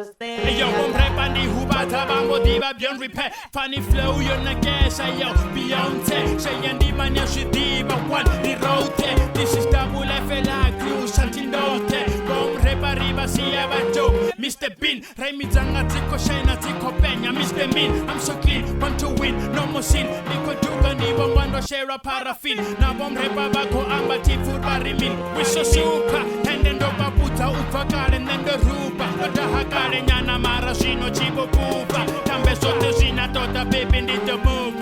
to stay. Hey yo, bon prepandi hubata bango diva bien repair. Funny flow you na guess yo Beyonce. Say and man you should diva one the road. This is double FLA crew Santinote. Bon repariba si abajo. Mr. Bean, Remy Zanga Tico Shina Tico Penya. Mr. Mean, I'm so clean, want to win, no more sin. Nico Duga Nibo Wando share a paraffin. Now bomb repabako ambati food barimin. We so super, and then doba puta upakar and then the rupa. Oda hakare nyana marashino chibo pupa. Kambe sote zina tota baby need to move.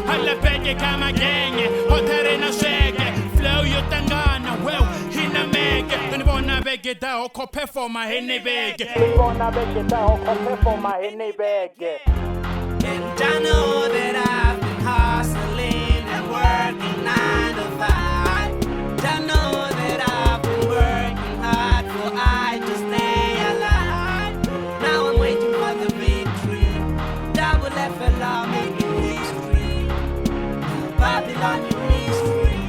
Hala pege kama genge, hotere na shege. Flow you tangana, well, hina mege. Then bona bege da oko performa hene bege. Bona bege da oko performa hene bege. And I know that I've been hustling and working 9 to 5. I know that I've been working hard for I to stay alive. Now I'm waiting for the victory. Double FLR making history. Babylon, you mystery.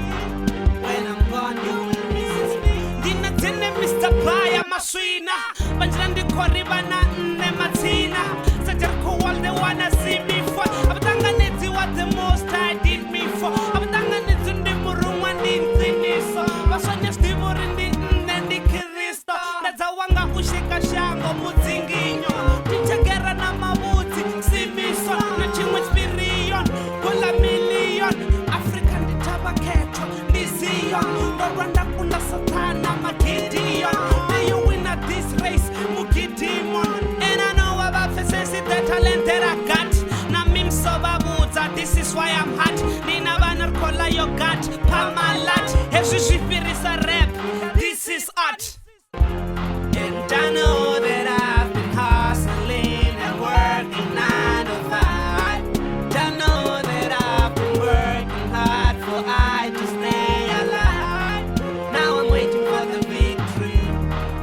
When I'm gone, you will miss me. Dina tene Mr. Baya Maswina. Banjandi Koribana Nematina. Sajarko all they wanna see me for. Abatanganeti what the most I did me for. Abatanganeti ndi murumwa ndi nziniso. Baswanya stivo rindi ndi kiristo. Nazawanga ushika shango mudzinginyo. Tichagera na mabuti simiso. Na chimwe spirion. Kula million. African di tabaketo. Di Zion. Rwanda kuna satana Magideon. May you win at this race Mugidimon. And I know about facility the talent that I got. Na mim sobabuza, this is why I'm hot. Nina banner kola yo got, pamalat. Hesu shifirisa rap, this is art. And I know that I've been hustling and working 9 to 5. I know that I've been working hard for I to stay alive. Now I'm waiting for the victory.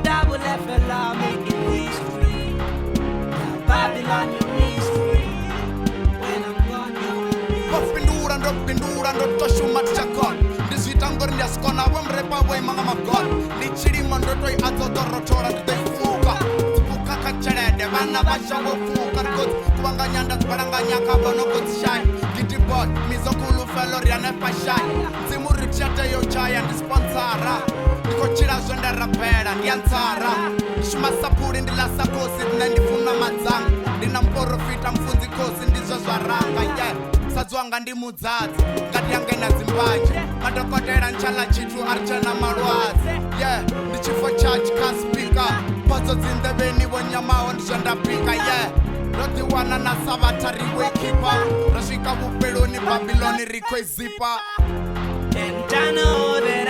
Double FLR making history. Babylon, you mystery. When I'm gone, you will be. Pindura ndo toshuma chakon. Ndizitangor nyaskona wemrepa we manga magon. Lichiri mandoto I atodoro chora tutefuka. Tupuka kachere bana basha wofuka nkot. Tuanga nyanda tuparanga nyaka bono kot shine. Giddy bot mizokulu felori anepa shine. Zimuri chate yo chaya ndi sponsora. Niko chira zonda rapera ndianzara. Shuma sapuri ndila sakosi ndifuna mazanga. Ndina mporofita mfunzi kosi ndizo zwaranga yeah. Sadzwanga ndi mudzadzi ngati yange na zimbanje madokotera nchala chitu archana malwadze yeah ndi chifo chachi kaspika podzo dzinzeveni vonyamawo ndizvo ndapika yeah rodziwana na savatari wekipa rasvika vupeloni Babyloni rikwezipa. And I know that